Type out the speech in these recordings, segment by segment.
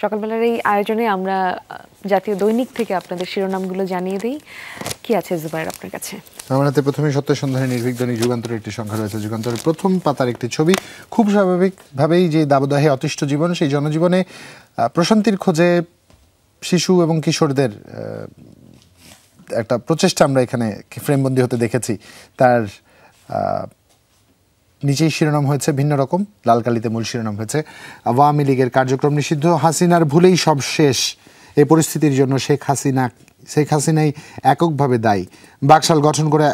সকালবেলার এই আয়োজনে আমরা জাতীয় দৈনিক থেকে আপনাদের শিরোনামগুলো জানিয়ে দিই। কি আছে জুবাইর আপনার কাছে? আমার হাতে প্রথমে সত্য সন্ধানে নির্ভীক দৈনিক যুগান্তরের একটি সংখ্যা রয়েছে। যুগান্তরের প্রথম পাতার একটি ছবি। খুব স্বাভাবিকভাবেই যে দাবদাহে অতিষ্ঠ জীবন, সেই জনজীবনে প্রশান্তির খোঁজে শিশু এবং কিশোরদের একটা প্রচেষ্টা আমরা এখানে ফ্রেমবন্দি হতে দেখেছি। তার নিচেই শিরোনাম হয়েছে ভিন্ন রকম, লাল কালিতে মূল শিরোনাম হয়েছে আওয়ামী লীগের কার্যক্রম নিষিদ্ধ, হাসিনার ভুলেই সব শেষ, এই পরিস্থিতির জন্য শেখ হাসিনাই এককভাবে দায়ী। বাকশাল গঠন করে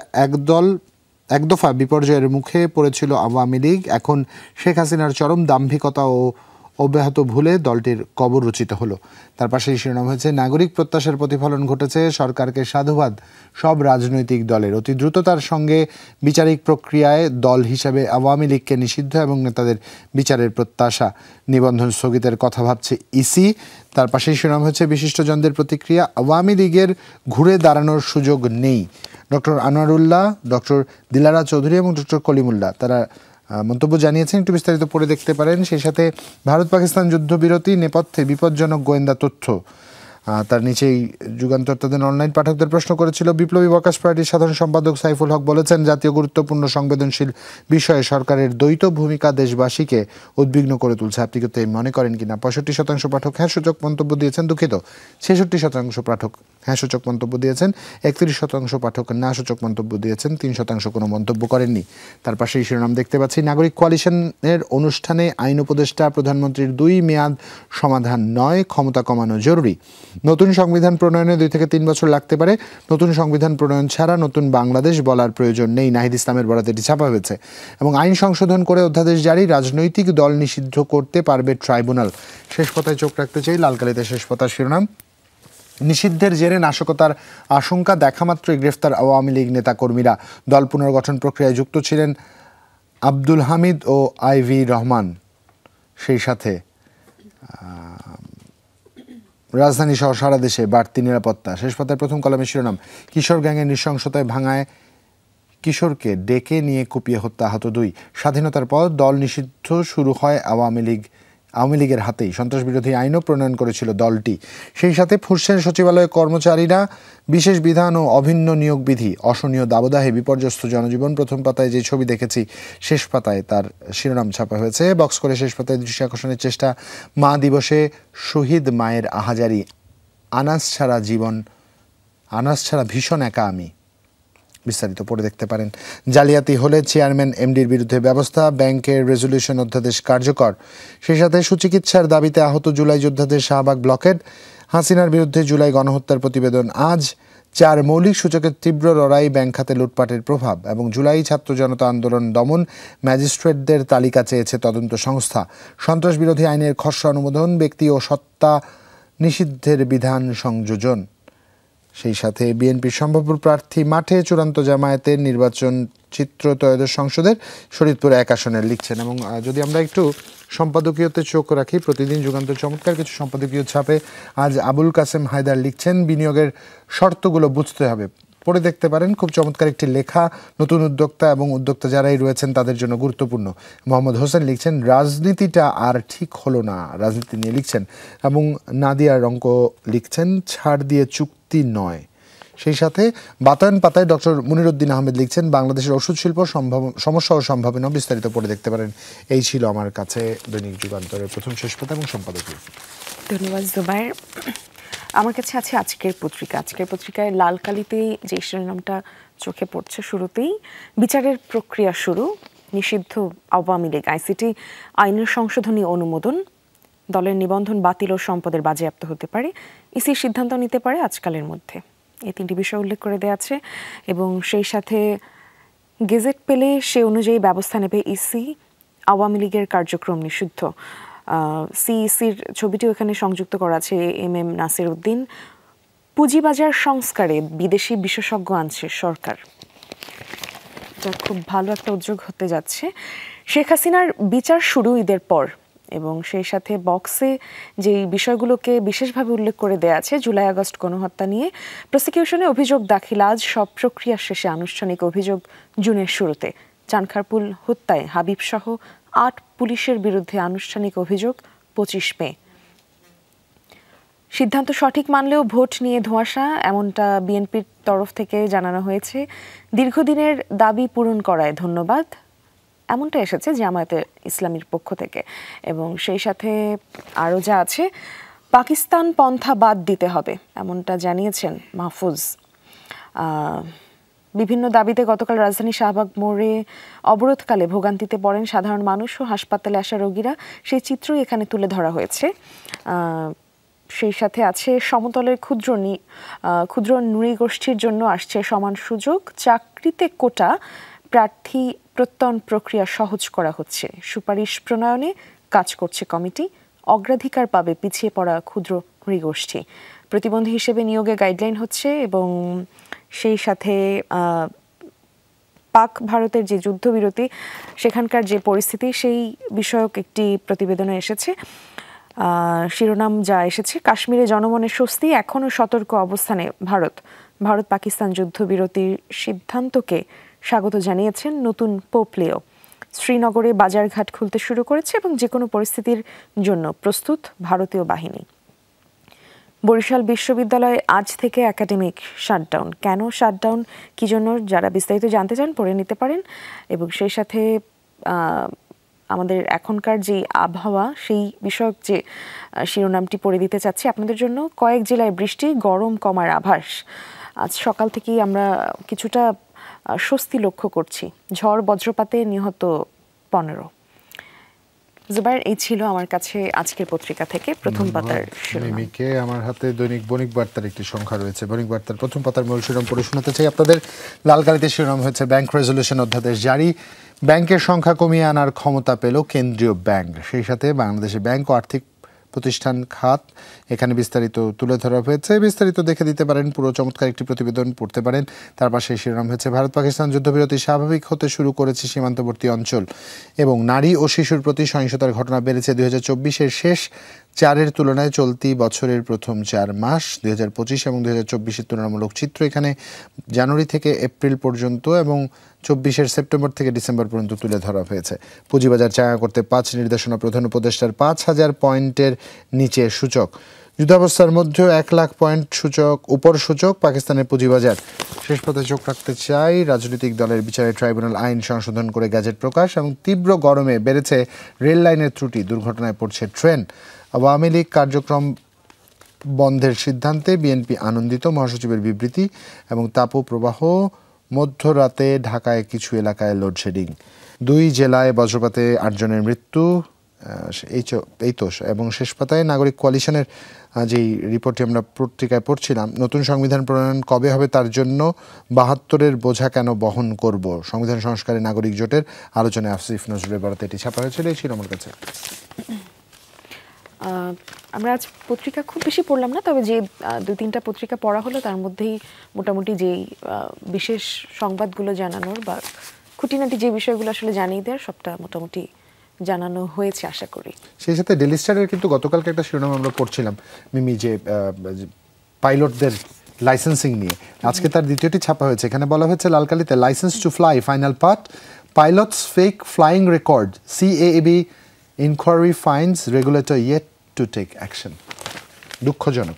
এক দফা বিপর্যয়ের মুখে পড়েছিল আওয়ামী লীগ। এখন শেখ হাসিনার চরম দাম্ভিকতা ও অব্যাহত ভুলে দলটির কবর রচিত হলো। তার পাশেই শিরোনাম হয়েছে নাগরিক প্রত্যাশার প্রতিফলন ঘটেছে, সরকারকে সাধুবাদ সব রাজনৈতিক দলের, অতি দ্রুততার সঙ্গে বিচারিক প্রক্রিয়ায় দল হিসাবে আওয়ামী লীগকে নিষিদ্ধ এবং নেতাদের বিচারের প্রত্যাশা, নিবন্ধন স্থগিতের কথা ভাবছে ইসি। তার পাশেই শিরোনাম হচ্ছে বিশিষ্টজনদের প্রতিক্রিয়া, আওয়ামী লীগের ঘুরে দাঁড়ানোর সুযোগ নেই। ডক্টর আনোয়ারুল্লাহ, ডক্টর দিলারা চৌধুরী এবং ডক্টর কলিমুল্লাহ তারা মন্তব্য জানিয়েছেন, একটু বিস্তারিত পড়ে দেখতে পারেন। সেই সাথে ভারত পাকিস্তান যুদ্ধবিরতি নেপথ্যে বিপজ্জনক গোয়েন্দা তথ্য, তার নিচেই যুগান্তর তাদের অনলাইন পাঠকদের প্রশ্ন করেছিল। বিপ্লবী ওয়ার্কার্স পার্টির সাধারণ সম্পাদক সাইফুল হক বলেছেন, জাতীয় গুরুত্বপূর্ণ সংবেদনশীল বিষয়ে সরকারের দ্বৈত ভূমিকা দেশবাসীকে উদ্বিগ্ন করে তুলছে। আপনি কি মনে করেন কিনা? 65% পাঠক হ্যাঁ সূচক মন্তব্য দিয়েছেন, দুঃখিত 66% পাঠক হ্যাঁ সূচক মন্তব্য দিয়েছেন, 31% পাঠক না সূচক মন্তব্য দিয়েছেন, 3% কোনো মন্তব্য করেননি। তার পাশেই শিরোনাম দেখতে পাচ্ছি, নাগরিক কোয়ালিশনের অনুষ্ঠানে আইন উপদেষ্টা, প্রধানমন্ত্রীর 2 মেয়াদ সমাধান নয়, ক্ষমতা কমানো জরুরি। নতুন সংবিধান প্রণয়নে 2 থেকে 3 বছর লাগতে পারে, নতুন সংবিধান প্রণয়ন ছাড়া নতুন বাংলাদেশ বলার প্রয়োজন নেই, নাহিদ ইসলামের বরাতে এটি ছাপা হয়েছে। এবং আইন সংশোধন করে অধ্যাদেশ জারি, রাজনৈতিক দল নিষিদ্ধ করতে পারবে ট্রাইব্যুনাল। শেষ পাতায় চোখ রাখতে চাই, লাল কালিতে শেষ পাতার শিরোনাম, নিষিদ্ধের জেরে নাশকতার আশঙ্কা, দেখামাত্রই গ্রেফতার আওয়ামী লীগ নেতাকর্মীরা। দল পুনর্গঠন প্রক্রিয়ায় যুক্ত ছিলেন আব্দুল হামিদ ও আইভি রহমান। সেই সাথে রাজধানী সহ সারা দেশে বাড়তি নিরাপত্তা। শেষ পাতায় প্রথম কলামের শিরোনাম, কিশোর গ্যাংয়ের নৃশংসতায় ভাঙায় কিশোরকে ডেকে নিয়ে কুপিয়ে হত্যা, আহত 2। স্বাধীনতার পর দল নিষিদ্ধ শুরু হয় আওয়ামী লীগের হাতেই, সন্ত্রাস বিরোধী আইনও প্রণয়ন করেছিল দলটি। সেই সাথে ফুঁসছেন সচিবালয়ের কর্মচারীরা, বিশেষ বিধান ও অভিন্ন নিয়োগ বিধি, অসহনীয় দাবদাহে বিপর্যস্ত জনজীবন। প্রথম পাতায় যে ছবি দেখেছি, শেষ পাতায় তার শিরোনাম ছাপা হয়েছে। বক্স করে শেষ পাতায় দৃষ্টি আকর্ষণের চেষ্টা, মা দিবসে শহীদ মায়ের আহাজারি, আনাস ছাড়া ভীষণ একা আমি। বিস্তারিত পড়ে দেখতে পারেন। জালিয়াতি হলে চেয়ারম্যান এমডির বিরুদ্ধে ব্যবস্থা, ব্যাংকের রেজলিউশন অধ্যাদেশ কার্যকর। সেই সাথে সুচিকিৎসার দাবিতে আহত জুলাই যোদ্ধাদের শাহবাগ ব্লকেড, হাসিনার বিরুদ্ধে জুলাই গণহত্যার প্রতিবেদন আজ। 4 মৌলিক সূচকের তীব্র লড়াই, ব্যাংক খাতে লুটপাটের প্রভাব এবং জুলাই ছাত্র জনতা আন্দোলন দমন, ম্যাজিস্ট্রেটদের তালিকা চেয়েছে তদন্ত সংস্থা। সন্ত্রাস বিরোধী আইনের খসড়া অনুমোদন, ব্যক্তি ও সত্তা নিষিদ্ধের বিধান সংযোজন। সেই সাথে বিএনপির সম্ভাব্য প্রার্থী মাঠে, চূড়ান্ত জামায়াতের নির্বাচন চিত্র ত্রয়োদশ সংসদের শরীয়তপুর 1 আসনের লিখছেন। এবং যদি আমরা একটু সম্পাদকীয়তে চোখ রাখি, প্রতিদিন যুগান্তর চমৎকার কিছু সম্পাদকীয় ছাপে। আজ আবুল কাসেম হায়দার লিখছেন, বিনিয়োগের শর্তগুলো বুঝতে হবে, পড়ে দেখতে পারেন। খুব চমৎকার একটি লেখা, নতুন উদ্যোক্তা এবং উদ্যোক্তা যারাই রয়েছেন তাদের জন্য গুরুত্বপূর্ণ। মোহাম্মদ হোসেন লিখছেন, রাজনীতিটা আর ঠিক হলো না, রাজনীতি নিয়ে লিখছেন। এবং নাদিয়া রঙ্ক লিখছেন, ছাড় দিয়ে চুক্তি নয়। সেই সাথে বাতায়ন পাতায় ডক্টর মুনিরুদ্দিন আহমেদ লিখছেন, বাংলাদেশের ওষুধ শিল্প সমস্যা ও সম্ভাবনা। বিস্তারিত পড়ে দেখতে পারেন। এই ছিল আমার কাছে দৈনিক যুগান্তরের প্রথম শেষ পাতা এবং সম্পাদকীয়। ধন্যবাদ জুবাইর। আমার কাছে আছে আজকের পত্রিকায় লাল কালিতেই যে শিরোনামটা চোখে পড়ছে, শুরুতেই বিচারের প্রক্রিয়া শুরু, নিষিদ্ধ আওয়ামী লীগ, আইসিটি আইনের সংশোধনী অনুমোদন, দলের নিবন্ধন বাতিল ও সম্পদের বাজেয়াপ্ত হতে পারে, ইসি সিদ্ধান্ত নিতে পারে আজকালের মধ্যে। এই 3টি বিষয় উল্লেখ করে দেওয়া আছে। এবং সেই সাথে গেজেট পেলে সে অনুযায়ী ব্যবস্থা নেবে ইসি, আওয়ামী লীগের কার্যক্রম নিষিদ্ধ। সিইসির ছবিটিও এখানে সংযুক্ত করা আছে, এম নাসির উদ্দিন। পুঁজিবাজার সংস্কারে বিদেশি বিশেষজ্ঞ আনছে সরকার, এটা খুব ভালো একটা উদ্যোগ হতে যাচ্ছে। শেখ হাসিনার বিচার শুরু ঈদের পর, এবং সেই সাথে বক্সে যে বিষয়গুলোকে বিশেষভাবে উল্লেখ করে দেওয়া আছে, জুলাই আগস্ট গণহত্যা নিয়ে প্রসিকিউশনে অভিযোগ দাখিল আজ, সব প্রক্রিয়া শেষে আনুষ্ঠানিক অভিযোগ জুনের শুরুতে। চানখারপুল হত্যায় হাবিব সহ 8 পুলিশের বিরুদ্ধে আনুষ্ঠানিক অভিযোগ 25 মে। সিদ্ধান্ত সঠিক মানলেও ভোট নিয়ে ধোঁয়াশা, এমনটা বিএনপির তরফ থেকে জানানো হয়েছে। দীর্ঘদিনের দাবি পূরণ করায় ধন্যবাদ, এমনটা এসেছে জামায়াতে ইসলামীর পক্ষ থেকে। এবং সেই সাথে আরও যা আছে, পাকিস্তান পন্থা বাদ দিতে হবে, এমনটা জানিয়েছেন মাহফুজ। বিভিন্ন দাবিতে গতকাল রাজধানী শাহবাগ মোড়ে অবরোধকালে ভোগান্তিতে পড়েন সাধারণ মানুষ ও হাসপাতালে আসা রোগীরা, সেই চিত্রই এখানে তুলে ধরা হয়েছে। সেই সাথে আছে সমতলের ক্ষুদ্র নৃগোষ্ঠীর জন্য আসছে সমান সুযোগ, চাকরিতে কোটা, প্রার্থী প্রত্যয়ন প্রক্রিয়া সহজ করা হচ্ছে, সুপারিশ প্রণয়নে কাজ করছে কমিটি, অগ্রাধিকার পাবে পিছিয়ে পড়া ক্ষুদ্র নৃগোষ্ঠী, প্রতিবন্ধী হিসেবে নিয়োগে গাইডলাইন হচ্ছে। এবং সেই সাথে পাক ভারতের যে যুদ্ধবিরতি, সেখানকার যে পরিস্থিতি, সেই বিষয়ক একটি প্রতিবেদনে এসেছে। শিরোনাম যা এসেছে, কাশ্মীরে জনমনের স্বস্তি, এখনও সতর্ক অবস্থানে ভারত পাকিস্তান যুদ্ধবিরতির সিদ্ধান্তকে স্বাগত জানিয়েছেন নতুন পোপ লিও। শ্রীনগরে বাজারঘাট খুলতে শুরু করেছে এবং যে কোনো পরিস্থিতির জন্য প্রস্তুত ভারতীয় বাহিনী। বরিশাল বিশ্ববিদ্যালয়ে আজ থেকে একাডেমিক শাটডাউন। কেন শাটডাউন, কি জন্য, যারা বিস্তারিত জানতে চান পড়ে নিতে পারেন। এবং সেই সাথে আমাদের এখনকার যে আবহাওয়া, সেই বিষয়ক যে শিরোনামটি পড়ে দিতে চাচ্ছি আপনাদের জন্য। কয়েক জেলায় বৃষ্টি, গরম কমার আভাস। আজ সকাল থেকেই আমরা কিছুটা স্বস্তি লক্ষ্য করছি। ঝড় বজ্রপাতে নিহত 15। জুবাইর, এই ছিল আমার কাছে আজকের পত্রিকা থেকে প্রথম পাতার শিরোনাম। আমার হাতে দৈনিক বণিক বার্তার একটি সংখ্যা রয়েছে। বণিক বার্তার প্রথম পাতার মূল শিরোনাম পড়ে শোনাতে চাই আপনাদের। লালকালিতে শিরোনাম হয়েছে, ব্যাংক রেজলিউশন অধ্যাদেশ জারি, ব্যাংকের সংখ্যা কমিয়ে আনার ক্ষমতা পেল কেন্দ্রীয় ব্যাংক। সেই সাথে বাংলাদেশে ব্যাংক ও আর্থিক প্রতিষ্ঠান খাত, এখানে বিস্তারিত তুলে ধরা হয়েছে। বিস্তারিত দেখে দিতে পারেন, পুরো চমৎকার একটি প্রতিবেদন পড়তে পারেন। তার পাশে শিরোনাম হয়েছে, ভারত পাকিস্তান যুদ্ধবিরতি স্বাভাবিক হতে শুরু করেছে সীমান্তবর্তী অঞ্চল, এবং নারী ও শিশুর প্রতি সহিংসতার ঘটনা বেড়েছে 2024-এর শেষ 4-এর তুলনায় চলতি বছরের প্রথম 4 মাস। 2025 এবং 2024-এর তুলনামূলক চিত্র এখানে জানুয়ারি থেকে এপ্রিল পর্যন্ত এবং 24-এর সেপ্টেম্বর থেকে ডিসেম্বর পর্যন্ত তুলে ধরা হয়েছে। পুঁজিবাজার চাঙা করতে 5 নির্দেশনা, প্রধান উপদেষ্টার 5,000 পয়েন্টের নিচে সূচক। যুদ্ধাবস্থার মধ্যে 1 লাখ পয়েন্ট উপর সূচক পাকিস্তানের পুঁজিবাজার। শেষ পথে চোখ রাখতে চাই, রাজনৈতিক দলের বিচারে ট্রাইব্যুনাল আইন সংশোধন করে গ্যাজেট প্রকাশ, এবং তীব্র গরমে বেড়েছে রেল লাইনের ত্রুটি, দুর্ঘটনায় পড়ছে ট্রেন। আওয়ামী লীগ কার্যক্রম বন্ধের সিদ্ধান্তে বিএনপি আনন্দিত, মহাসচিবের বিবৃতি। এবং তাপপ্রবাহ, মধ্যরাতে ঢাকায় কিছু এলাকায় লোডশেডিং। 2 জেলায় বজ্রপাতে 8 জনের মৃত্যু। এই তো। এবং শেষ পাতায় নাগরিক কোয়ালিশনের যেই রিপোর্টটি আমরা পত্রিকায় পড়ছিলাম, নতুন সংবিধান প্রণয়ন কবে হবে তার জন্য 72-এর বোঝা কেন বহন করব, সংবিধান সংস্কারে নাগরিক জোটের আলোচনায় আসিফ নজরুলের বরাতে এটি ছাপা হয়েছিল। এই ছিল আমার কাছে। আমরা আজ পত্রিকা খুব বেশি পড়লাম না, তবে যে 2-3টা পত্রিকা পড়া হলো তার মধ্যেই মোটামুটি যেই বিশেষ সংবাদগুলো জানানোর বা খুঁটিনাটি যে বিষয়গুলো আসলে জানিয়ে দেওয়ার, সবটা মোটামুটি জানানো হয়েছে আশা করি। সেই সাথে ডেইলি স্টারের কিন্তু গতকালকে একটা শিরোনাম আমরা পড়ছিলাম মিমি, যে পাইলটদের লাইসেন্সিং নিয়ে। আজকে তার দ্বিতীয়টি ছাপা হয়েছে। এখানে বলা হয়েছে, লালকালিতে licence to fly final part, pilots fake flying record, CAAB inquiry finds regulator yet to take action. দুঃখজনক।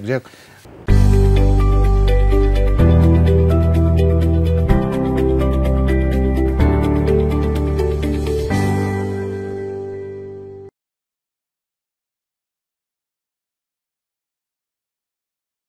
যে